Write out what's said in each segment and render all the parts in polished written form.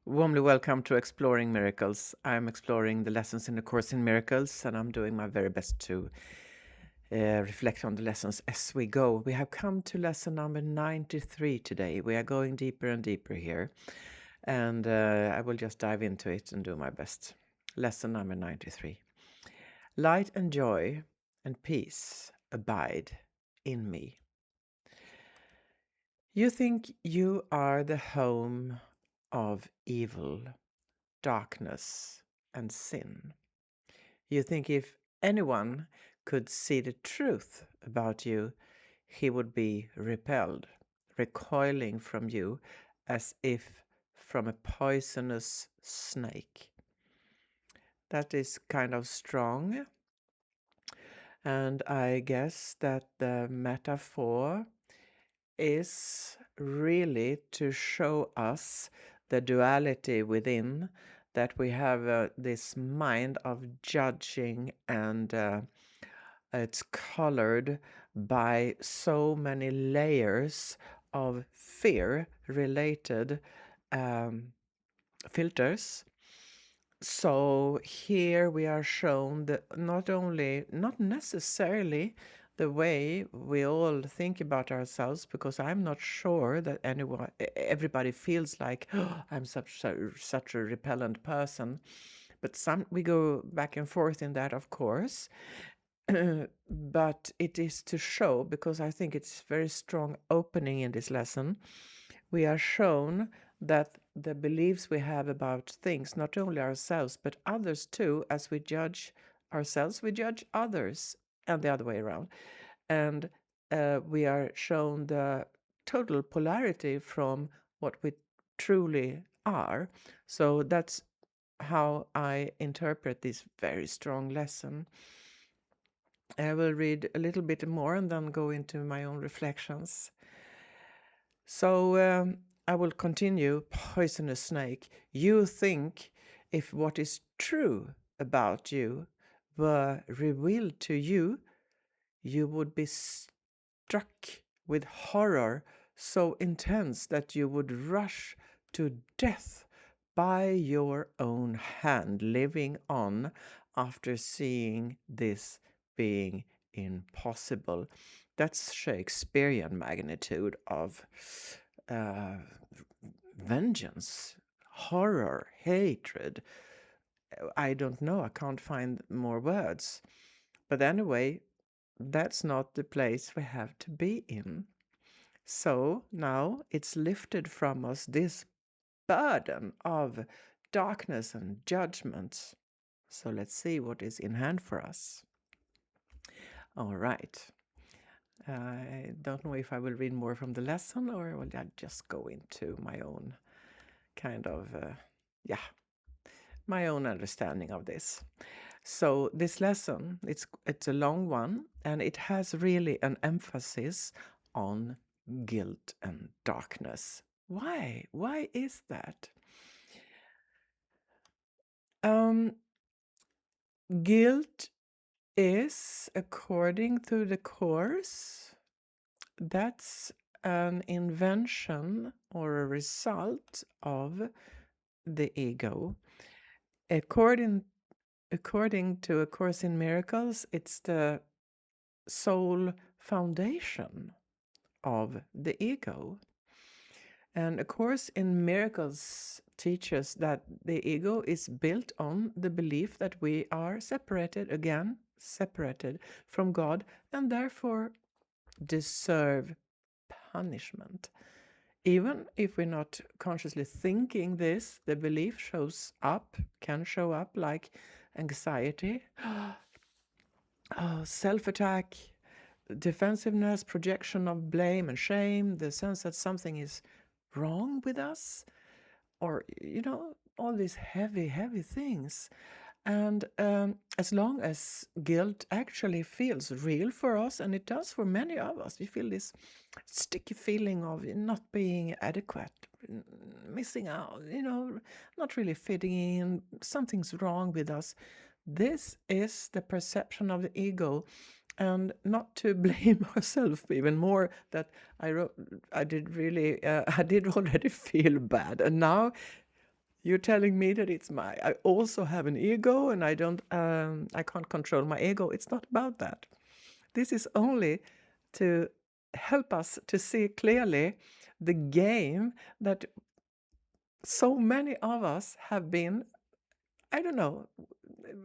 Warmly welcome to Exploring Miracles. I'm exploring the lessons in the Course in Miracles, and I'm doing my very best to reflect on the lessons as we go. We have come to lesson number 93 today. We are going deeper and deeper here, and I will just dive into it and do my best. Lesson number 93. Light and joy and peace abide in me. You think you are the home of evil, darkness, and sin. You think if anyone could see the truth about you, he would be repelled, recoiling from you as if from a poisonous snake. That is kind of strong, and I guess that the metaphor is really to show us the duality within, that we have this mind of judging, and it's colored by so many layers of fear related filters. So here we are shown that not necessarily the way we all think about ourselves, because I'm not sure that everybody feels like, "Oh, I'm such a repellent person." But we go back and forth in that, of course. But it is to show, because I think it's very strong opening in this lesson. We are shown that the beliefs we have about things, not only ourselves, but others too, as we judge ourselves, we judge others, and the other way around. And we are shown the total polarity from what we truly are. So that's how I interpret this very strong lesson. I will read a little bit more and then go into my own reflections. So I will continue. Poisonous snake. You think if what is true about you were revealed to you, you would be struck with horror so intense that you would rush to death by your own hand, living on after seeing this being impossible. That's Shakespearean magnitude of uh, vengeance, horror, hatred. I don't know, I can't find more words. But anyway, that's not the place we have to be in. So now it's lifted from us, this burden of darkness and judgment. So let's see what is in hand for us. All right. I don't know if I will read more from the lesson, or will I just go into my own kind of, my own understanding of this. So this lesson, it's a long one, and it has really an emphasis on guilt and darkness. Why? Why is that? Guilt is, according to the Course, that's an invention or a result of the ego. According to A Course in Miracles, it's the sole foundation of the ego. And A Course in Miracles teaches that the ego is built on the belief that we are separated from God, and therefore deserve punishment. Even if we're not consciously thinking this, the belief can show up like anxiety, self-attack, defensiveness, projection of blame and shame, the sense that something is wrong with us, or, all these heavy, heavy things. And as long as guilt actually feels real for us, and it does for many of us, we feel this sticky feeling of not being adequate, missing out, not really fitting in, something's wrong with us. This is the perception of the ego, and not to blame ourselves even more that I did already feel bad, and now You're telling me that I also have an ego and I can't control my ego. It's not about that. This is only to help us to see clearly the game that so many of us have been, I don't know,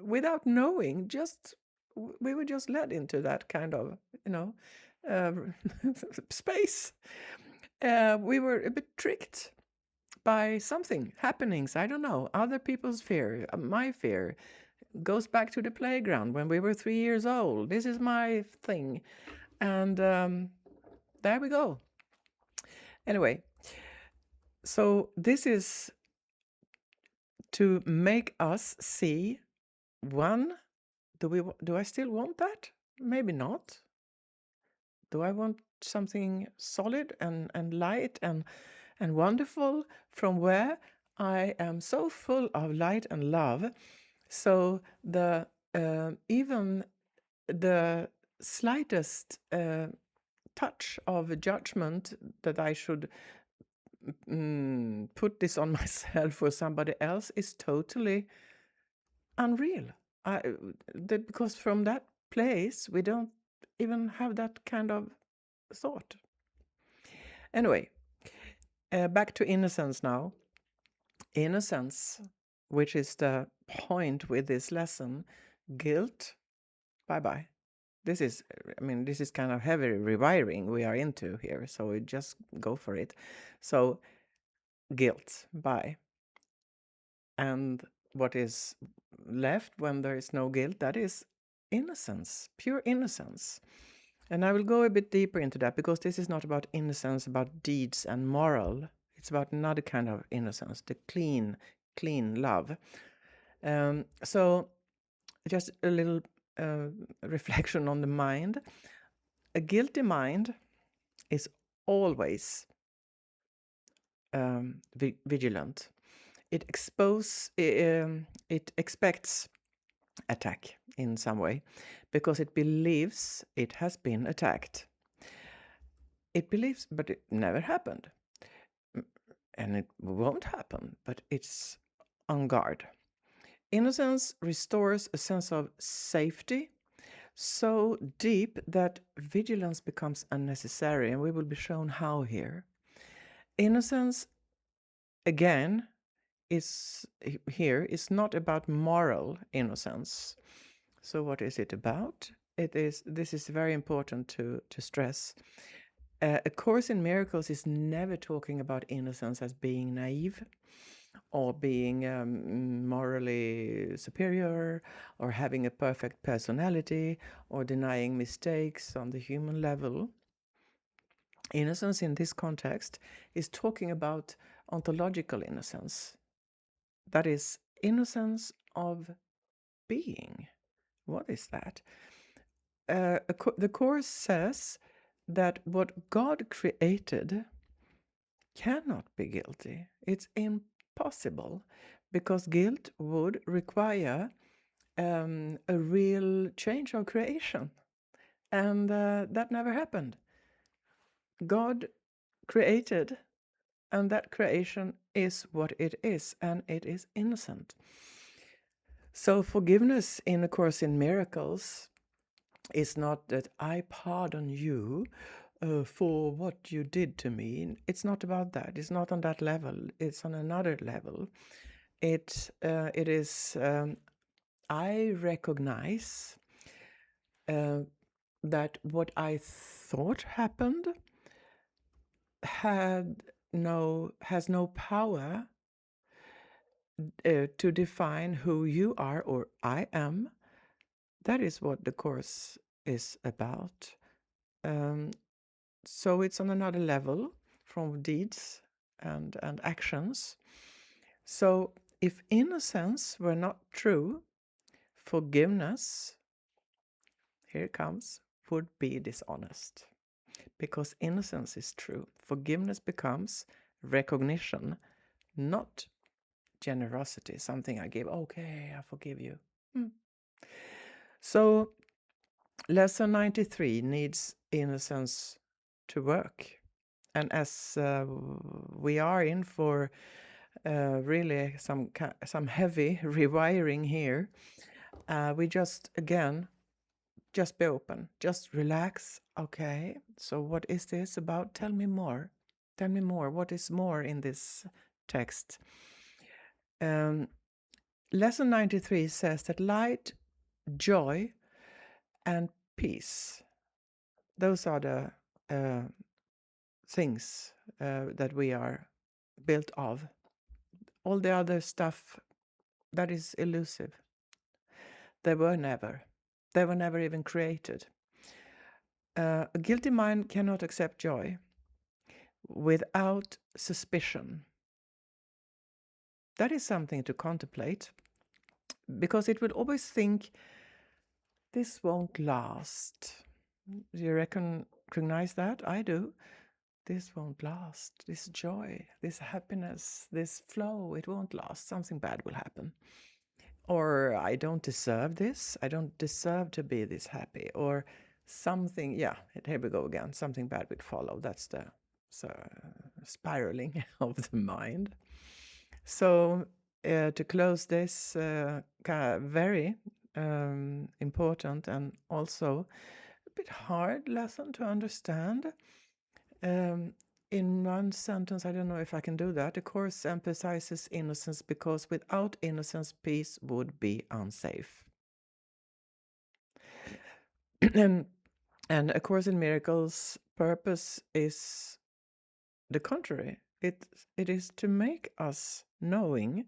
without knowing, we were just led into that kind of, uh, space. We were a bit tricked by something, happenings, I don't know, other people's fear, my fear. Goes back to the playground when we were 3 years old. This is my thing. And there we go. Anyway, so this is to make us see, one, do I still want that? Maybe not. Do I want something solid and light and wonderful from where I am so full of light and love? So the even the slightest touch of judgment that I should put this on myself or somebody else is totally unreal. Because from that place, we don't even have that kind of thought. Anyway, back to innocence now. Innocence, which is the point with this lesson, guilt, bye-bye. This is kind of heavy rewiring we are into here, so we just go for it. So guilt, bye. And what is left when there is no guilt, that is innocence, pure innocence. And I will go a bit deeper into that, because this is not about innocence, about deeds and moral. It's about another kind of innocence, the clean love. So just a little reflection on the mind. A guilty mind is always vigilant. It expects attack in some way, because it believes it has been attacked. It believes, but it never happened. And it won't happen, but it's on guard. Innocence restores a sense of safety so deep that vigilance becomes unnecessary, and we will be shown how here. Innocence, again, is not about moral innocence. So what is it about? This is very important to stress. A Course in Miracles is never talking about innocence as being naive or being morally superior or having a perfect personality or denying mistakes on the human level. Innocence in this context is talking about ontological innocence. That is innocence of being. What is that? The Course says that what God created cannot be guilty. It's impossible, because guilt would require a real change of creation. And that never happened. God created, and that creation is what it is, and it is innocent. So forgiveness in A Course in Miracles is not that I pardon you for what you did to me. It's not about that. It's not on that level. It's on another level. It is, I recognize that what I thought happened has no power to define who you are or I am. That is what the Course is about. So it's on another level from deeds and actions. So if innocence were not true, forgiveness, here it comes, would be dishonest. Because innocence is true. Forgiveness becomes recognition, not generosity, something I give. Okay, I forgive you. So lesson 93 needs innocence to work. And as we are in for really some heavy rewiring here. We just, again, just be open, just relax. Okay, so what is this about? Tell me more. Tell me more. What is more in this text? Lesson 93 says that light, joy, and peace, those are the things that we are built of. All the other stuff, that is elusive. They were never. They were never even created. A guilty mind cannot accept joy without suspicion. That is something to contemplate, because it will always think, this won't last. Do you recognize that? I do. This won't last. This joy, this happiness, this flow, it won't last. Something bad will happen. Or I don't deserve this. I don't deserve to be this happy. Or something, yeah, here we go again. Something bad will follow. That's the spiraling of the mind. So to close this very important and also a bit hard lesson to understand, in one sentence, I don't know if I can do that. The Course emphasizes innocence because without innocence, peace would be unsafe. and A Course in Miracles' purpose is the contrary. It is to make us knowing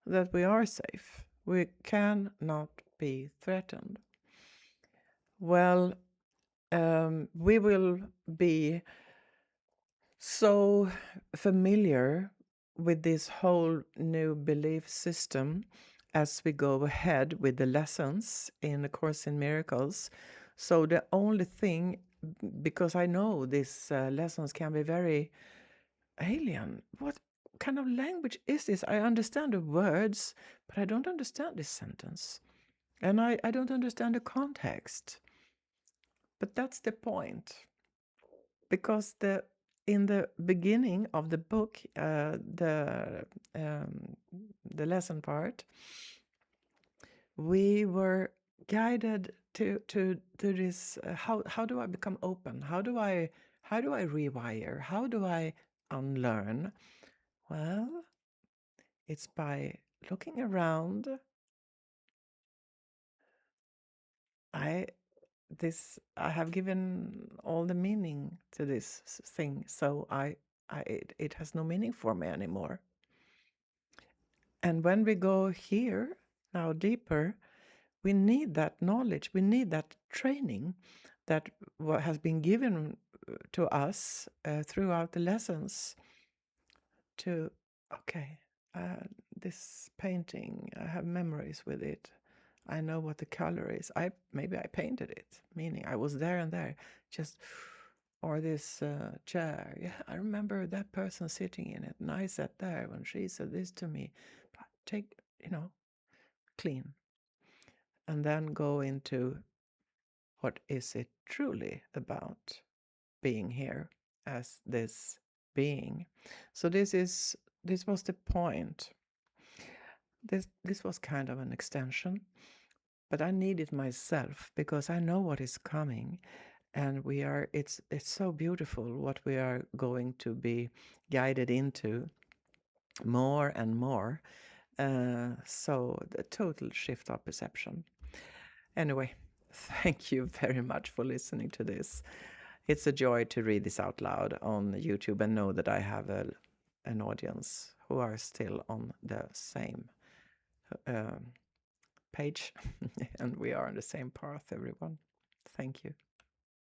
that we are safe. We cannot be threatened. Well, we will be so familiar with this whole new belief system as we go ahead with the lessons in A Course in Miracles. So the only thing, because I know these lessons can be very alien. What kind of language is this? I understand the words, but I don't understand this sentence. And I don't understand the context. But that's the point. Because in the beginning of the book, the lesson part, we were guided to this. How do I become open? How do I rewire? How do I unlearn? Well, it's by looking around. I have given all the meaning to this thing, so it has no meaning for me anymore. And when we go here now deeper, we need that knowledge, we need that training that has been given to us throughout the lessons to, okay, this painting, I have memories with it. I know what the color is. Maybe I painted it, meaning I was there and there. Just, or this chair. Yeah, I remember that person sitting in it, and I sat there when she said this to me. Take, clean, and then go into what is it truly about being here as this being. So this was the point. This was kind of an extension, but I need it myself because I know what is coming, and it's so beautiful what we are going to be guided into more and more. So the total shift of perception. Anyway, thank you very much for listening to this. It's a joy to read this out loud on YouTube and know that I have an audience who are still on the same page and we are on the same path, everyone. Thank you.